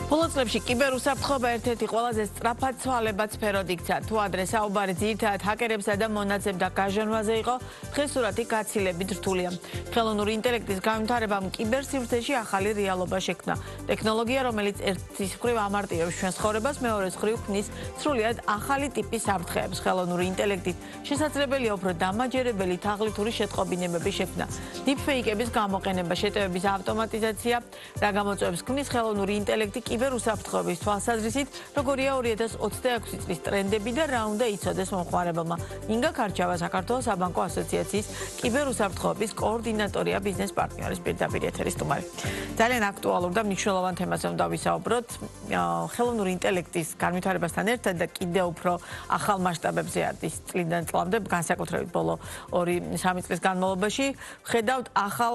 ბოლო წლებში კიბერუსაფრთხოება ერთ-ერთი ყველაზე სწრაფად ცვალებად სფეროდ იქცა. თუ ადრე საუბარი ძირითადად ჰაკერებსა და მონაცემთა გაჟონვაზე იყო, დღეს სურათი გაცილებით რთულია. ხელოვნური ინტელექტის განვითარებამ კიბერსივრცეში ახალი რეალობა შექმნა. ტექნოლოგია, რომელიც ერთის მხრივ ამარტივებს ჩვენს ცხოვრებას, მეორეს მხრივ ქმნის სრულიად ახალი ტიპის საფრთხეებს. ხელოვნური ინტელექტით შესაძლებელია უფრო დამაჯერებელი თაღლითური შეტყობინებების შექმნა. დიპფეიკების გამოყენება, შეტევების ავტომატიზაცია, რა გამოწვევებს ქმნის ხელოვნური ინტელექტი კიბერუსაფრთხოების თვალსაზრისით, როგორია 2026 წლის ტრენდები და რა უნდა იცოდეს მომხმარებელმა. ინგა ქარჩავა, საქართველოს საბანკო ასოციაციის კიბერუსაფრთხოების კოორდინატორია, ბიზნეს პარტნიორის პირდაპირ ეთერის სტუმარი. ძალიან აქტუალურ და მნიშვნელოვან თემაზე უნდა ვისაუბროთ. ხელოვნური ინტელექტის განვითარებასთან ერთად და კიდევ უფრო ახალ მასშტაბებზე არის წლიდან წლამდე, განსაკუთრებით ბოლო 2-3 წლის განმავლობაში ხედავთ ახალ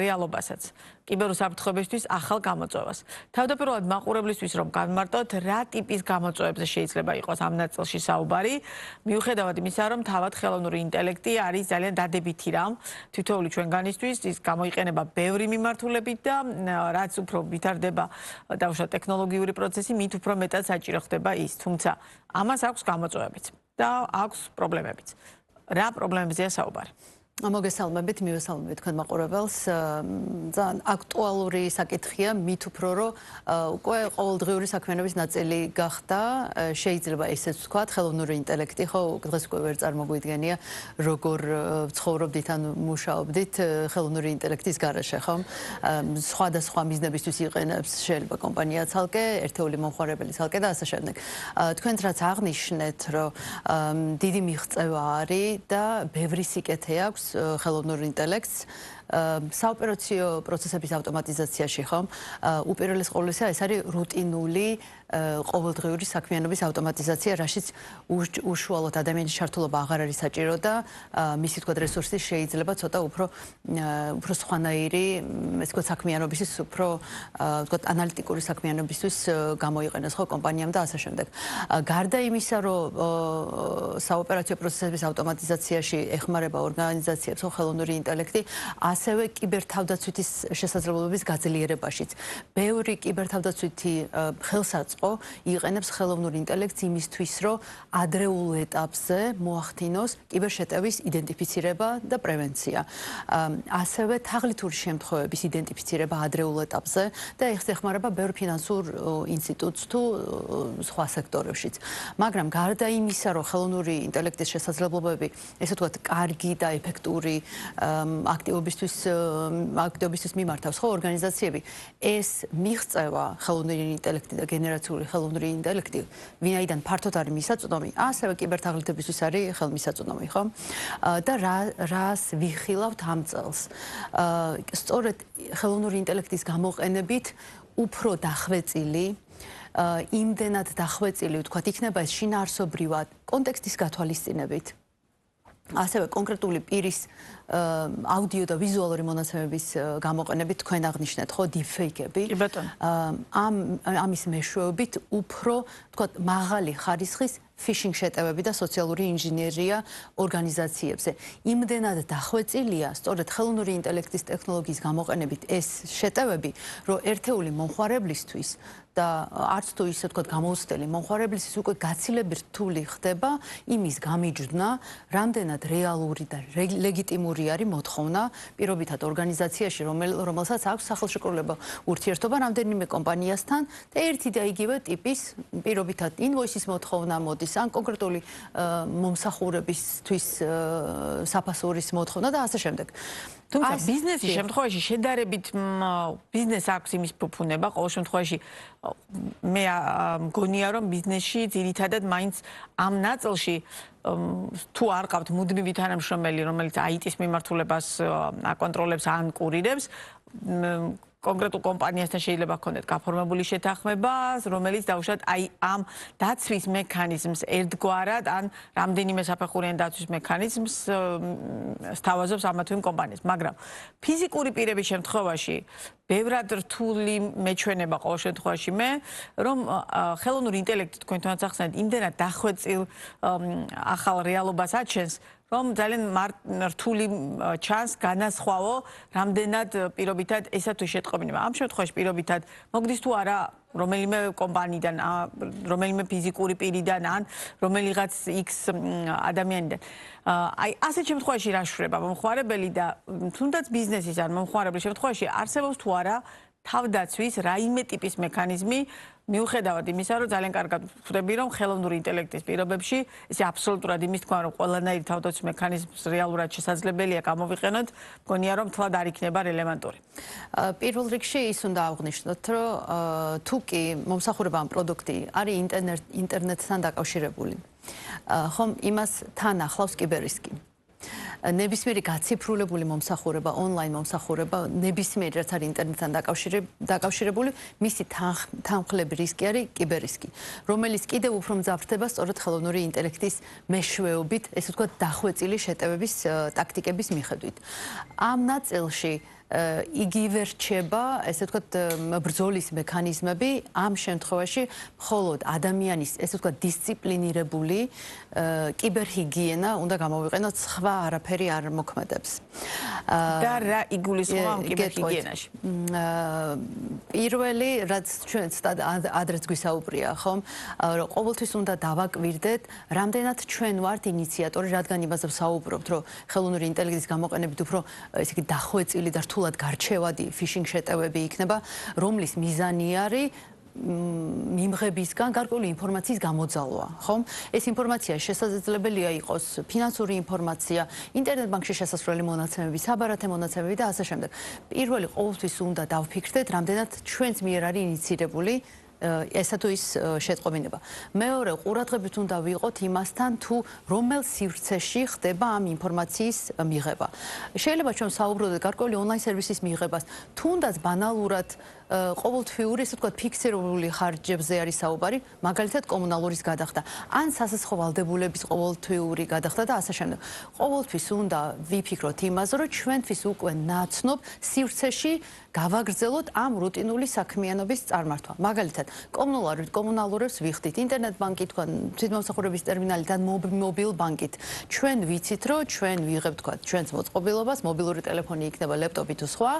რეალობასაც. კიბერუსაფრთხოებისთვის ახალ გამოწვევას. თავდაპირველად მაყურებლისთვის რომ განმარტოთ, რა ტიპის გამოწვევებზე შეიძლება იყოს ამ ნაწილში საუბარი, მიუხედავად იმისა, რომ თავად ხელოვნური ინტელექტი არის ძალიან დადებითი რამ, თითოეული ჩვენგანისთვის ის გამოიყენება ბევრი მიმართულებით და რაც უფრო ვითარდება დაუშვათ ტექნოლოგიური პროცესი, მით უფრო მეტად საჭირო ხდება ის. თუმცა ამას აქვს გამოწვევებიც და აქვს პრობლემებიც. რა პრობლემებზეა საუბარი? მოგესალმებით, მივესალმებით თქვენ მაყურებელს. ძალიან აქტუალური საკითხია, მით უფრო რომ უკვე ყოველდღიური საქმიანობის ნაწილი გახდა, შეიძლება ესეც ვთქვათ, ხელოვნური ინტელექტი, ხო, დღეს უკვე ვერ წარმოგვიდგენია, როგორ ცხოვრობდით ან მუშაობდით ხელოვნური ინტელექტის გარეშე, ხო? სხვადასხვა მიზნებისთვის იყენებს შეიძლება კომპანია ცალკე, ერთეული მომხმარებელი ცალკე და ასე შემდეგ. თქვენც რაც აღნიშნეთ, რომ დიდი მიღწევა არის და ბევრი სიკეთე აქვს ხელოვნურ ინტელექტს საოპერაციო პროცესების ავტომატიზაციაში, ხო? უპირველეს ყოვლისა ეს არის რუტინული ყოველდღიური საქმიანობის ავტომატიზაცია, რაშიც უშუალოდ ადამიანის ჩართულობა აღარ არის საჭირო და მისი თქვა რესურსი შეიძლება ცოტა უფრო სხვანაირი, ეს თქვა საქმიანობისთვის, უფრო თქვა ანალიტიკური საქმიანობისთვის გამოიყენოს, ხო, კომპანიამ და ასე შემდეგ. გარდა იმისა, რომ საოპერაციო პროცესების ავტომატიზაციაში ეხმარება ორგანიზაციებს ხელოვნური ინტელექტი, ასევე კიბერთავდაცვითის შესაძლებლობების გაძლიერებაშიც. ბევრი კიბერთავდაცვითი ხელსაწყო იყენებს ხელოვნურ ინტელექტს იმისთვის, რომ ადრეულ ეტაპზე მოახდინოს კიბერშეტევის იდენტიფიცირება და პრევენცია. ასევე თაღლითური შემთხვევების იდენტიფიცირება ადრეულ ეტაპზე და ეხმარება ბევრ ფინანსურ ინსტიტუტს თუ სხვა სექტორებშიც. მაგრამ გარდა იმისა, რომ ხელოვნური ინტელექტის შესაძლებლობები, ესე ვთქვათ, კარგი და ეფექტური აქტივობისთვის მიმართავს ხო ორგანიზაციები, ეს მიღწევა ხელოვნური ინტელექტი და გენერაციული ხელოვნური ინტელექტი, ვინაიდან ფართოდ არის მისაწვდომი, ასევე კიბერთაღლითებისთვის არის ხელმისაწვდომი, ხო? და რას ვიხილავთ ამ წელს? სწორედ ხელოვნური ინტელექტის გამოყენებით უფრო დახვეწილი იმდენად დახვეწილი, ვთქვათ, იქნება ეს შინაარსობრივად კონტექსტის გათვალისწინებით. ასევე კონკრეტული პირის აუდიო და ვიზუალური მონაცემების გამოყენებით თქვენ აღნიშნეთ, ხო, დიპფეიკები. კი ბატონო. ამის მეშვეობით უფრო, ვთქვათ, მაღალი ხარისხის ფიშინგ შეტევები და სოციალური ინჟინერია ორგანიზაციებზე. იმდენად დახვეწილია სწორედ ხელოვნური ინტელექტის ტექნოლოგიის გამოყენებით ეს შეტევები, რომ ერთეული მომხმარებლისთვის და არც თუ ისე ვთქვათ გამოუცდელი მომხმარებლისთვის უკვე გაცილებით რთული ხდება იმის გამიჯვნა, რამდენად რეალური და ლეგიტიმური არის მოთხოვნა პირობითად ორგანიზაციაში, რომელსაც აქვს სახელშეკრულებო ურთიერთობა რამდენიმე კომპანიასთან და ერთი და იგივე ტიპის პირობითად ინვოისის მოთხოვნა მოდის ან კონკრეტული მომსახურებისთვის საფასურის მოთხოვნა და ასე შემდეგ. თუმცა ბიზნესის შემთხვევაში შედარებით ბიზნესს აქვს იმის ფუფუნება, ყოველ შემთხვევაში მე მგონია, რომ ბიზნესში ძირითადად მაინც ამ ნაწილში თუ არ ყავთ მუდმივი თანამშრომელი, რომელიც IT-ის მიმართულებას აკონტროლებს ან კურირებს, კონკრეტულ კომპანიასთან შეიძლება გქონდეთ გაფორმებული შეთანხმება, რომელიც დაუშვათ აი ამ დაცვის მექანიზმს ერთგვარად ან რამდენიმე საფეხურიან დაცვის მექანიზმს სთავაზობს ამა თუ იმ კომპანიას. მაგრამ ფიზიკური პირების შემთხვევაში ბევრად რთული მეჩვენება ყოველ შემთხვევაში მე, რომ ხელოვნური ინტელექტი თქვენ თვითონაც ახსენეთ, იმდენად დახვეწილ ახალ რეალობას აჩენს, რომ ძალიან რთული ჩანს განასხვავო რამდენად პირობითად ესა თუ შეტყობინება. ამ შემთხვევაში პირობითად მოგდის თუ არა რომელიმე კომპანიიდან, რომელიმე ფიზიკური პირიდან ან რომელიღაც X ადამიანიდან. აი ასეთ შემთხვევაში რა შვრება მომხმარებელი და თუნდაც ბიზნესის ან მომხმარებლის შემთხვევაში არსებობს თუ არა თავდაცვის რაიმე ტიპის მექანიზმი მიუხედავად იმისა, რომ ძალიან კარგად ხვდები, რომ ხელოვნური ინტელექტის პირობებში ესე აბსოლუტურად იმის თქვა, რომ ყველანაირი თავდაცვის მექანიზმს რეალურად შესაძლებელია გამოვიყენოთ, მგონია რომ თლად არ იქნება რელევანტური. პირველ რიგში ის უნდა აღვნიშნოთ, რომ თუ კი მომსახურება ამ პროდუქტი არის ინტერნეტთან დაკავშირებული, ხომ იმას თან ახლავს კიბერრისკი. ნებისმიერი გაციფრულებული მომსახურება, ონლაინ მომსახურება, ნებისმიერი რაც არის ინტერნეტთან დაკავშირებული, მისი თანმხლები რისკი არის კიბერრისკი, რომელიც კიდევ უფრო მძაფრდება სწორედ ხელოვნური ინტელექტის მეშვეობით, ესე ვთქვათ, დახვეწილი შეტევების ტაქტიკების მიხედვით. ამ ნაწილში იგივე რჩება, ესე ვთქვათ, ბრძოლის მექანიზმები ამ შემთხვევაში მხოლოდ ადამიანის, ესე ვთქვათ, დისციპლინირებული კიბერჰიგიენა უნდა გამოვიყენოთ, სხვა არაფერი არ მოქმედებს. და რა იგულისხმება ამ კიბერჰიგიენაში? პირველი, რაც ჩვენ ადრეც გვისაუბრია, ხომ, რომ ყოველთვის უნდა დავაკვირდეთ, რამდენად ჩვენ ვართ ინიციატორი, რადგან იმაზე ვსაუბრობთ, რომ ხელოვნური ინტელექტის გამოყენებით უფრო ესე იგი დახვეწილი და რთულად გარჩევადი ფიშინგ შეტევები იქნება, რომლის მიზანი არის მიმღებისგან გარკვეული ინფორმაციის გამოძალვა, ხომ? ეს ინფორმაცია შესაძლებელია იყოს ფინანსური ინფორმაცია, ინტერნეტ ბანკში შესასვლელი მონაცემები, საბარათე მონაცემები და ასე შემდეგ. პირველი ყოველთვის უნდა დავფიქრდეთ, რამდენად ჩვენს მიერ არის ინიცირებული ესა თუ ის შეტყობინება. მეორე, ყურადღებით უნდა ვიყოთ იმასთან, თუ რომელ სივრცეში ხდება ამ ინფორმაციის მიღება. შეიძლება ჩვენ საუბრობდეთ გარკვეული ონლაინ სერვისის მიღებას, თუნდაც ბანალურად ყოველთვიური, ესე ვთქვათ, ფიქსირებული ხარჯებზე არის საუბარი, მაგალითად კომუნალურის გადახდა, ან სასაცხოვ ვალდებულების ყოველთვიური გადახდა და ასე შემდეგ. ყოველთვის უნდა ვიფიქროთ იმაზე, რომ ჩვენთვის უკვე ნაცნობ სივრცეში გავაგრძელოთ ამ რუტინული საქმიანობის წარმართვა. მაგალითად, კომუნალურებს ვიხდით, ინტერნეტ ბანკი თქვენ, თვითმომსახურების ტერმინალით ან მობილ ბანკით. ჩვენ ვიცით, რომ ჩვენ ვიღებთ თქვა ჩვენს მოწყობილობას, მობილური ტელეფონი იქნება, ლეპტოპი თუ სხვა,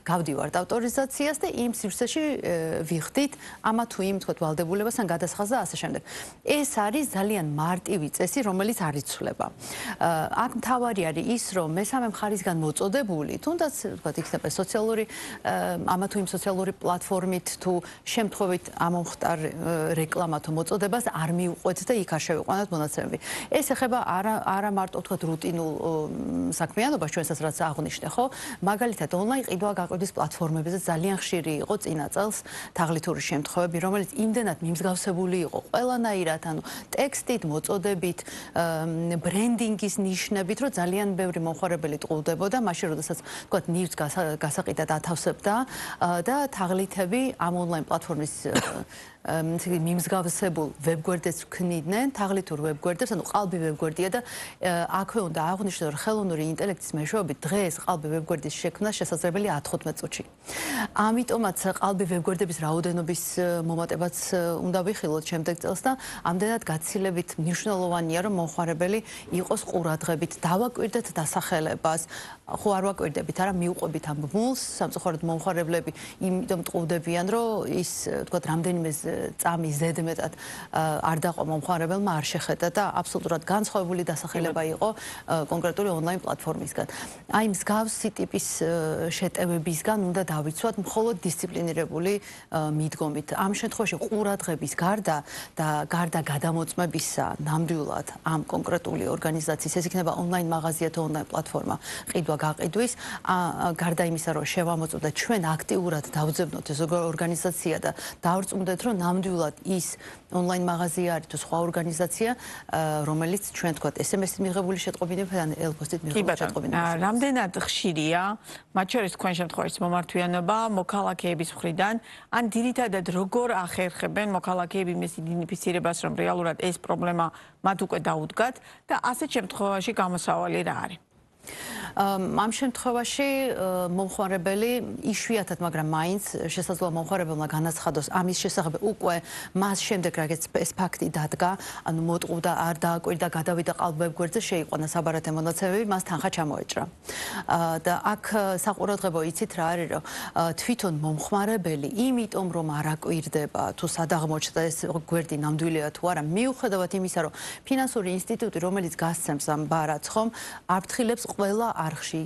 გავდივართ ავტორიზაციას და იმ სივრცეში ვიხდით ამა თუ იმ თქვა ვალდებულებას ან გადასახადს და ასე შემდეგ. ეს არის ძალიან მარტივი წესი, რომელიც არ იცვლება. აქ მთავარი არის ის, რომ მესამე მხარისგან მოწოდებული, თუნდაც თქვა იქნება სოციალური ამა თუ იმ სოციალური პლატფორმით თუ შემთხვევით ამომხტარ რეკლამათო მოწოდებას არ მიუყვეთ და იქ არ შევიყვანოთ მონაცემები. ეს ეხება არა მარტო თქვა რუტინულ საქმიანობას ჩვენსაც რაც აღნიშნე, ხო? მაგალითად ონლაინ ყიდვა-გაყიდვის პლატფორმებზე ძალიან ხშირი იყო წინა წელს თაღლითური შემთხვევები, რომელიც იმდენად მიმსგავსებული იყო ყველანაირად, ანუ ტექსტით, მოწოდებით, ბრენდინგის ნიშნებით, რომ ძალიან ბევრი მომხმარებელი ტყუდებოდა, მაშინ როდესაც თქვა ნივთს გასაყიდად ათავსებდა და თაღლითები ამ ონლაინ პლატფორმის მიმსგავსებულ ვებგვერდებს ვქნიდნენ, თაღლითურ ვებგვერდებს, ანუ ყალბი ვებგვერდია და აქვე უნდა აღვნიშნო, რომ ხელოვნური ინტელექტის მეშვეობით დღეს ყალბი ვებგვერდის შექმნა შესაძლებელია 15 წუთში. ამიტომაც ყალბი ვებგვერდების რაოდენობის მომატებაც უნდა ვიხილოთ შემდეგ წელს და ამდენად გაცილებით მნიშვნელოვანია, რომ მომხმარებელი იყოს ყურადღებით, დავაკვირდეთ დასახელებას, ხო არ ვაკვირდებით, არა მიუყვებით ამ ბმულს, სამწუხაროდ მომხმარებლები იმიტომ ტყუდებიან, რომ ის თქვათ რამდენიმე წამის ზედმეტად არ დაყვა მომხმარებელმა, არ შეხედა და აბსოლუტურად განსხვავებული დასახელება იყო კონკრეტული ონლაინ პლატფორმისგან. აი მსგავსი ტიპის შეტევებისგან უნდა დავიცვათ მხოლოდ დისციპლინირებული მიდგომით. ამ შემთხვევაში ყურადღების გარდა და გარდა გადამოწმებისა ნამდვილად ამ კონკრეტული ორგანიზაციის, ეს იქნება ონლაინ მაღაზია თუ ონლაინ პლატფორმა, ყიდვა-გაყიდვის, გარდა იმისა, რომ შევამოწმოთ ჩვენ აქტიურად დავძებნოთ ეს ორგანიზაცია და დავრწმუნდეთ, რომ ნამდვილად ის ონლაინ მაღაზია არის თუ სხვა ორგანიზაცია, რომელიც ჩვენ თქვათ SMS-ით მიღებული შეტყობინებები ან ელპოსტით მიღებული შეტყობინებები. რამდენად ხშირია, მათ შორის თქვენ შემთხვევაში მომართვიანობა მოქალაქეების მხრიდან, ან ძირითადად როგორ ახერხებენ მოქალაქეები იმის იდენტიფიცირებას, რომ რეალურად ეს პრობლემა მათ უკვე დაუდგათ და ასეთ შემთხვევაში გამოსავალი რა არის? ამ შემთხვევაში მომხმარებელი იშვიათად, მაგრამ მაინც შესაძლოა მომხმარებელმა განაცხადოს ამის შესახებ უკვე მას შემდეგ რაც ეს ფაქტი დადგა, ანუ მოტყუდა, არ დააკვირდა, გადავიდა ყალბებ გვერდზე, შეიყვანა საბარათე მონაცემები, მას თანხა ჩამოეჭრა. და აქ საყურადღებო იცით რა არის, რომ თვითონ მომხმარებელი, იმიტომ რომ არ აკვირდება თუ სად აღმოჩნდა ეს გვერდი ნამდვილია თუ არა, მიუხედავად იმისა, რომ ფინანსური ინსტიტუტი, რომელიც გასცემს ამ ბარათს, ხომ, აფრთხილებს ყველა არხში,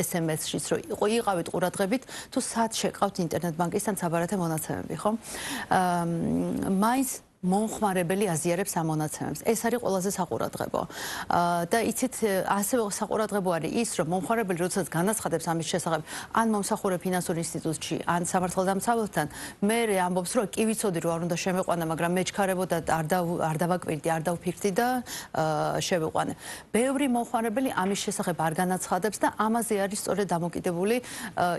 SMS-შიც, რომ იყავით ყურადღებით, თუ სად შეკავთ ინტერნეტ ბანკის ან საბარათე მონაცემები, ხო? მაინც მომხმარებელი აზიარებს ამ მონაცემებს. ეს არის ყველაზე საყურადღებო. და იცით, ასევე საყურადღებო არის ის, რომ მომხმარებელი როდესაც განაცხადებს ამის შესახებ, ან მომსახურე ფინანსურ ინსტიტუტში, ან სამართალდამცავებთან, მე ამბობს, რომ კი ვიცოდი, რომ არ უნდა შემეყვანა, მაგრამ მე ჩქარებოდა არ დავაკვირდი, არ დავფიქრდი და შევიყვანე. ბევრი მომხმარებელი ამის შესახებ არ განაცხადებს და ამაზე არის სწორედ დამოკიდებული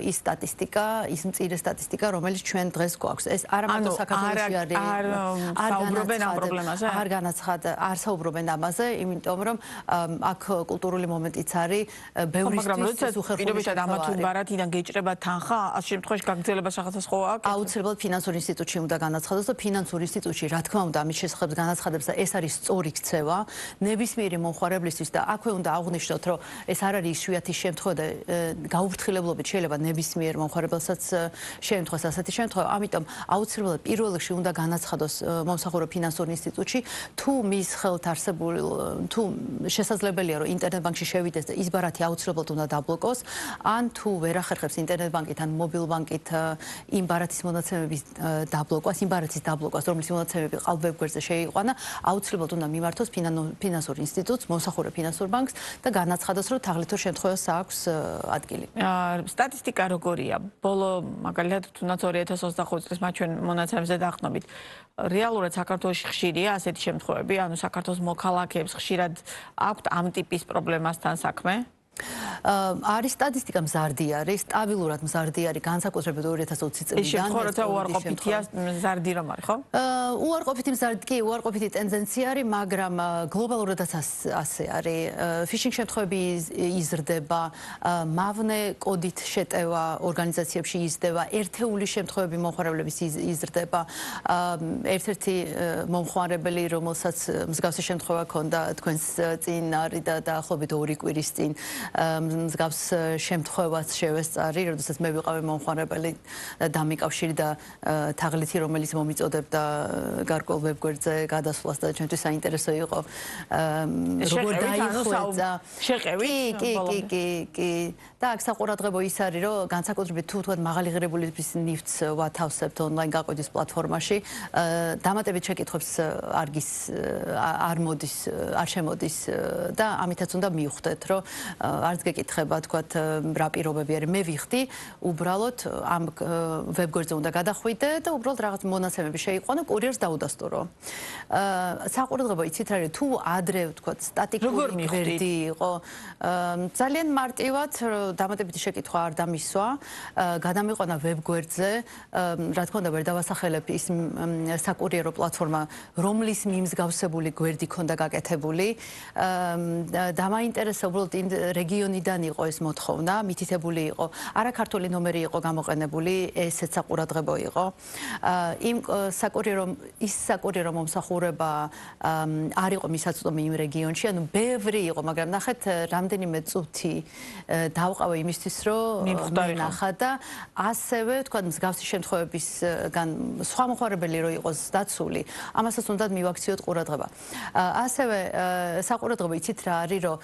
ის სტატისტიკა, ის მწირე სტატისტიკა, რომელიც ჩვენ დღეს გვაქვს. ეს არა მარტო საქართველოში არის. არ განაცხადა, არ საუბრობენ ამაზე, იმიტომ რომ აქ კულტურული მომენტიც არის, ბევრისთვის უხერხული ამათ ბარათიდან გეჭრება თანხა, ამ შემთხვევაში გაგრძელება რაღაცა სხვა აქვს? აუცილებლად ფინანსურ ინსტიტუტში უნდა განაცხადოს და ფინანსურ ინსტიტუტში, რა თქმა უნდა, ამის შესახებ განაცხადებს და ეს არის სწორი ქცევა ნებისმიერი მომხმარებლისთვის და აქვე უნდა აღვნიშნოთ, რომ ეს არ არის იშვიათი შემთხვევა და გაუფრთხილებლობით შეიძლება ნებისმიერ მომხმარებელსაც შეემთხვას ასეთი შემთხვევა, ამიტომ აუცილებლად პირველ რიგში უნდა განაცხადოს მომსახურე ფინანსურ ინსტიტუტში, თუ მის ხელთ არსებულ, თუ შესაძლებელია, რომ ინტერნეტ ბანკში შევიდეს და ის ბარათი აუცილებლად უნდა დაბლოკოს, ან თუ ვერ ახერხებს ინტერნეტ ბანკით ან მობილ ბანკით იმ ბარათის მონაცემების დაბლოკას, იმ ბარათის დაბლოკას, რომლის მონაცემები ყალბებ გვერდზე შეიყვანა, აუცილებლად უნდა მიმართოს ფინანსურ ინსტიტუტს, მომსახურე ფინანსურ ბანკს და განაცხადოს, რომ თაღლითურ შემთხვევას აქვს ადგილი. სტატისტიკა როგორია? ბოლო მაგალითად, თუნდაც 2025 წლის მათ ჩვენ მონაცემებზე დაახსნობით. რეალურად საქართველოში ხშირია ასეთი შემთხვევები, ანუ საქართველოს მოქალაქეებს ხშირად აქვთ ამ ტიპის პრობლემასთან საქმე? არის სტატისტიკა მზარდი არის, სტაბილურად მზარდი არის, განსაკუთრებით 2020 წლიდან. ეს შემთხვევა როცა უარყოფითია მზარდი რომ არის, ხო? უარყოფითი მზარდი კი, უარყოფითი ტენდენცია არის, მაგრამ გლობალურადაც ასე არის. ფიშინგ შემთხვევები იზრდება, მავნე კოდით შეტევა ორგანიზაციებში იზრდება, ერთეული შემთხვევები მომხმარებლების იზრდება. ერთ-ერთი მომხმარებელი, რომელსაც მსგავსი შემთხვევა ჰქონდა თქვენს წინ არის და დაახლოებით 2 კვირის წინ მსგავს შემთხვევას შევესწარი, როდესაც მე ვიყავი მომხმარებელი დამიკავშირი და თაღლითი, რომელიც მომიწოდებდა გარკვეულ ვებგვერდზე გადასვლას და ჩვენთვის საინტერესო იყო როგორ დაიხვეწა. შეყევით? კი. და აქ საყურადღებო ის არის, რომ განსაკუთრებით თუ თქვა მაღალი ღირებულების ნივთს ვათავსებთ ონლაინ გაყიდვის პლატფორმაში, დამატებით შეკითხვებს არ შემოდის და ამითაც უნდა მივხვდეთ, რომ არც გეკითხება, თქვათ, რა პირობები არის. მე ვიხდი, უბრალოდ ამ ვებგვერდზე უნდა გადახვიდე და უბრალოდ რაღაც მონაცემები შეიყვანო, კურიერს დაუდასტურო. საყურადღებო იცით რა არის, თუ ადრე, თქვათ, სტატიკური გვერდი იყო, ძალიან მარტივად დამატებითი შეკითხვა არ დამისვა, გადამიყვანა ვებგვერდზე, რა თქმა უნდა, ვერ დავასახელებ ის საკურიერო პლატფორმა, რომლის მიმსგავსებული გვერდი ქონდა გაკეთებული. დამაინტერესა უბრალოდ იმ რეგიონიდან იყო ეს მოთხოვნა, მითითებული იყო, არა ქართული ნომერი იყო გამოყენებული, ესეც საყურადღებო იყო. იმ საკურიერო მომსახურება არ იყო მისაწვდომი იმ რეგიონში, ანუ ბევრი იყო, მაგრამ ნახეთ, რამდენიმე წუთი დავყავე იმისთვის, რომ ნახა და ასევე, თქვა, მსგავსი შემთხვევებისგან სხვა მომხმარებელი რო იყოს დაცული, ამასაც უნდა მივაქციოთ ყურადღება. ასევე საყურადღებო იცით რა არის, რომ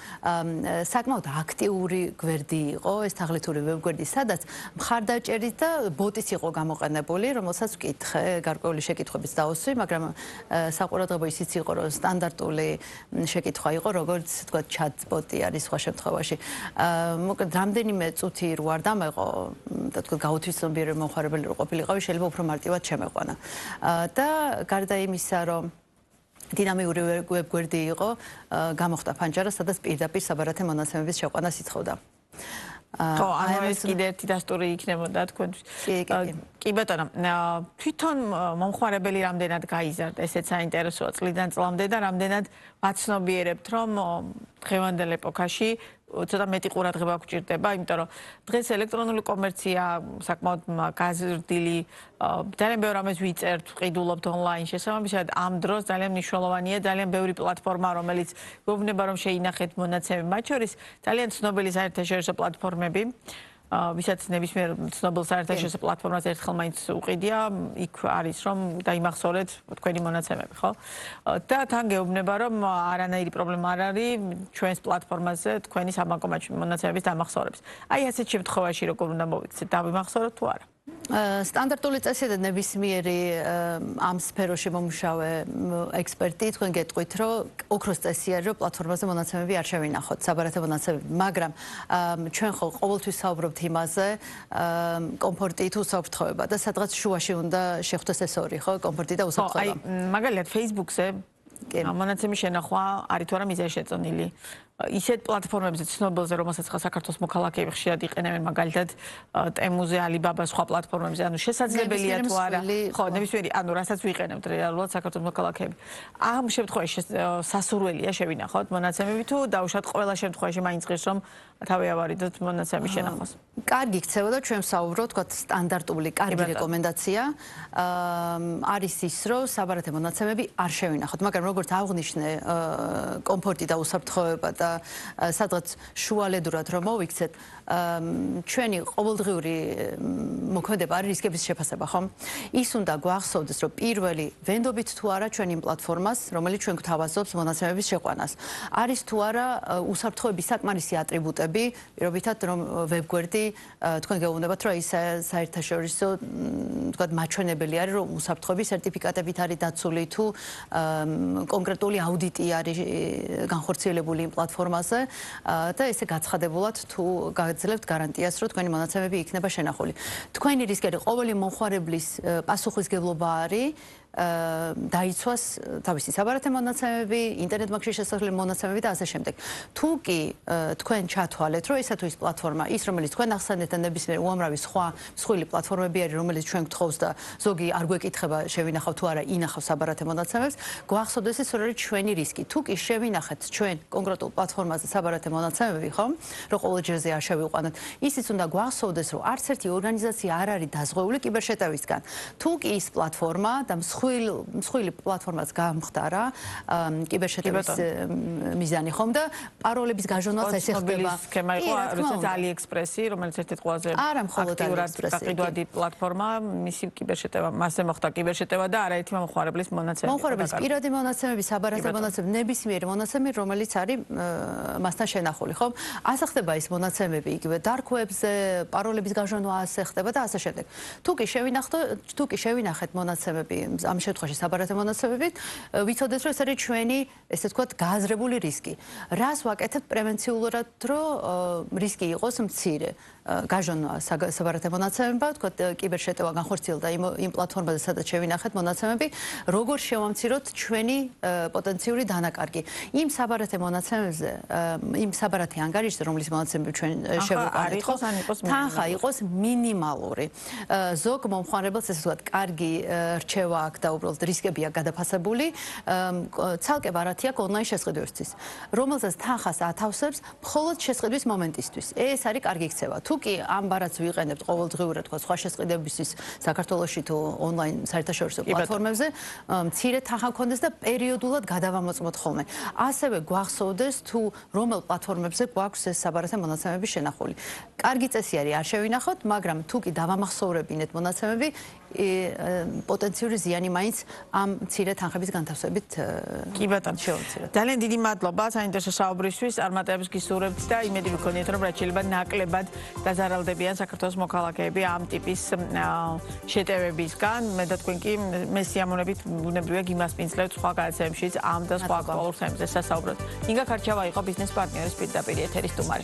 საკმაოდ აქტიური გვერდი იყო, ეს თაღლითური ვებგვერდი, სადაც მხარდაჭერით და ბოტიც იყო გამოყენებული, რომელსაც ვკითხე, გარკვეული შეკითხვებიც დავუსვი, მაგრამ საყურადღებო ისიც იყო, რომ სტანდარტული შეკითხვა იყო, როგორც თქვა ჩატბოტი არის სხვა შემთხვევაში. მოკლედ რამდენიმე წუთი რო არ დამეყო და თქვა გაუთვისწინებიერი მომხმარებელი რო ყოფილიყავი, შეიძლება უფრო მარტივად შემეყვანა. და გარდა იმისა, რომ დინამიური ვებგვერდი იყო, გამოხდა ფანჯარა, სადაც პირდაპირ საბარათე მონაცემების შეყვანა ითხოვდა. ხო, ანუ ეს კიდე ერთი დასტური იქნებოდა თქვენთვის. კი ბატონო, თვითონ მომხმარებელი რამდენად გაიზარდა, ესეც საინტერესოა, წლიდან წლამდე და რამდენად ვაცნობიერებთ, რომ დღევანდელ ეპოქაში ცოტა მეტი ყურადღება გვჭირდება, იმიტომ რომ დღეს ელექტრონული კომერცია საკმაოდ გაზრდილი, ძალიან ბევრ რამეს ვიწერთ, ვყიდულობთ ონლაინ. შესაბამისად, ამ დროს ძალიან მნიშვნელოვანია ძალიან ბევრი პლატფორმა, რომელიც გვეუბნება რომ შეინახეთ მონაცემები, მათ შორის ძალიან ცნობილი საერთაშორისო პლატფორმები. ვისაც ნებისმიერ ცნობილ საერთაშორისო პლატფორმაზე ერთხელ მაინც უყიდია, იქ არის რომ დაიმახსოვრეთ თქვენი მონაცემები, ხო? და თან გეუბნება რომ არანაირი პრობლემა არ არის ჩვენს პლატფორმაზე თქვენი საბანკო მონაცემების დამახსოვრების. აი ასეთ შემთხვევაში როგორ უნდა მოვიქცეთ, დავიმახსოვროთ თუ არა? სტანდარტული წესია და ნებისმიერი ამ სფეროში მომუშავე ექსპერტი თქვენ გეტყვით, რომ ოქროს წესია, რომ პლატფორმაზე მონაცემები არ შევინახოთ, საბარათო მონაცემები, მაგრამ ჩვენ ხო ყოველთვის საუბრობთ იმაზე, კომფორტი თუ უსაფრთხოება და სადღაც შუაში უნდა შეხვდეს ეს ორი, ხო, კომფორტი და უსაფრთხოება. აი, მაგალითად Facebook-ზე მონაცემის შენახვა არის თუ არა მიზანი შეწონილი. ისეთ პლატფორმებზე ცნობილზე, რომელსაც საქართველოს მოქალაქეები ხშირად იყენებენ, მაგალითად ტემუზე, ალიბაბას, სხვა პლატფორმებზე, ანუ შესაძლებელია თუ არა, ხო, ნებისმიერი, ანუ რასაც ვიყენებთ რეალურად საქართველოს მოქალაქეები. ამ შემთხვევაში სასურველია შევინახოთ მონაცემები თუ დაუშვათ ყველა შემთხვევაში მაინც ღირს რომ თავი ავარიდოთ მონაცემის შენახვას. კარგი ქცევა და ჩვენ ვსაუბრობთ, თქვა სტანდარტული კარგი რეკომენდაცია არის ის, რომ საბარათო მონაცემები არ შევინახოთ, მაგრამ როგორც აღნიშნე, კომფორტი და უსაფრთხოება და სადღაც შუალედურად რომ მოვიქცეთ, ჩვენი ყოველდღიური მოქმედება არის რისკების შეფასება, ხომ? ის უნდა გვახსოვდეს, რომ პირველი ვენდობით თუ არა ჩვენ იმ პლატფორმას, რომელიც ჩვენ გვთავაზობს მონაცემების შეყვანას, არის თუ არა უსაფრთხოების საკმარისი ატრიბუტები, პირობითად რომ ვებგვერდი თქვენ გეუბნებათ, რომ ის საერთაშორისო თქვა მაჩვენებელი არის, რომ უსაფრთხოების სერტიფიკატებით არის დაცული თუ კონკრეტული აუდიტი არის განხორციელებული იმ პლატფორმაზე და ესე გაცხადებულად თუ გაძლევთ გარანტიას, რომ თქვენი მონაცემები იქნება შენახული. თქვენი რისკები ყოველი მომხმარებლის პასუხისგებლობა არის დაიცვას თავისი საბარათო მონაცემები, ინტერნეტ ბანკში შესაძლებელი მონაცემები და ასე შემდეგ. თუ კი თქვენ ჩათვალეთ, რომ ესა თუ ის პლატფორმა, ის რომელიც თქვენ ახსენეთ და ნებისმიერ უამრავი სხვა მსხვილი პლატფორმები არის, რომელიც ჩვენ გთხოვს და ზოგი არ გვეკითხება შევინახავ თუ არა, ინახავ საბარათო მონაცემებს, გვახსოვდეს ის, რომ არის ჩვენი რისკი. თუ კი შევინახეთ ჩვენ კონკრეტულ პლატფორმაზე საბარათო მონაცემები, ხომ, რომ ყოველ ჯერზე არ შევიყვანოთ, ისიც უნდა გვახსოვდეს, რომ არც ერთი ორგანიზაცია არ არის დაზღვეული კიბერშეტევისგან. თუ კი ის პლატფორმა და მსხვილი პლატფორმაც გამხდარა კიბერშეტევის მიზანი ხომ და პაროლების გაჟონვაც ესე ხდება. სქემა იყო, როდესაც AliExpress-ი, რომელიც ერთ-ერთი ყველაზე გაყიდვადი პლატფორმა, მისი კიბერშეტევა, მასზე მოხდა კიბერშეტევა და არაერთი მომხმარებლის მონაცემები. მომხმარებლის პირადი მონაცემები, საბარათო მონაცემები, ნებისმიერი მონაცემი, რომელიც არის მასთან შენახული, ხომ? ასე ხდება ის მონაცემები იგივე dark web-ზე, პაროლების გაჟონვა ასე ხდება და ასე შემდეგ. თუ კი შევინახეთ მონაცემები ამ შემთხვევაში საბარათო მონაცემებით, ვიცოდეთ, რომ ეს არის ჩვენი, ესე ვთქვათ, გააზრებული რისკი. რას ვაკეთებთ პრევენციულად, რომ რისკი იყოს მცირე? გაჟონვა საბარათო მონაცემებად, ვთქვათ, კიბერშეტევა განხორციელდა იმ პლატფორმაზე, სადაც შევინახეთ მონაცემები, როგორ შევამციროთ ჩვენი პოტენციური დანაკარგი. იმ საბარათო მონაცემებზე, იმ საბარათი ანგარიშზე, რომლის მონაცემები ჩვენ შევიყვანეთ, თანხა იყოს მინიმალური. ზოგ მომხმარებელს, ესე ვთქვათ, კარგი რჩევა აქვს და უბრალოდ რისკები აქვს გადაფასებული, ცალკე ბარათი აქვს ონლაინ შესყიდვებისთვის, რომელზეც თანხას ათავსებს მხოლოდ შესყიდვის მომენტისთვის. ეს არის კარგი ქცევა. თუ კი ამ ბარათს ვიყენებთ ყოველდღიურად, თქვა სხვა შესყიდებისთვის საქართველოში თუ ონლაინ საერთაშორისო პლატფორმებზე, მცირე თანხა გქონდეს და პერიოდულად გადავამოწმოთ ხოლმე. ასევე გვახსოვდეს თუ რომელ პლატფორმებზე გვაქვს ეს საბარათო მონაცემები შენახული. კარგი წესი არის არ შევინახოთ, მაგრამ თუ კი დავამახსოვრებინეთ მონაცემები, პოტენციური ზიანი მაინც ამ მცირე თანხების განთავსებით კი ბატონო შევამციროთ. ძალიან დიდი მადლობა საინტერესო საუბრისთვის, წარმატებებს გისურვებთ და იმედი ვიქონიეთ, რომ რაც შეიძლება ნაკლებად დაზარალდებიან საქართველოს მოქალაქეები ამ ტიპის შეტევებისგან. მე და თქვენ კი მე სიამოვნებით ბუნებრივია გიმასპინძლევთ სხვა გადაცემებშიც ამ და სხვა აქტუალურ თემებზე სასაუბროთ. ინგა ქარჩავა იყო ბიზნეს პარტნიორის პირდაპირ ეთერის სტუმარი.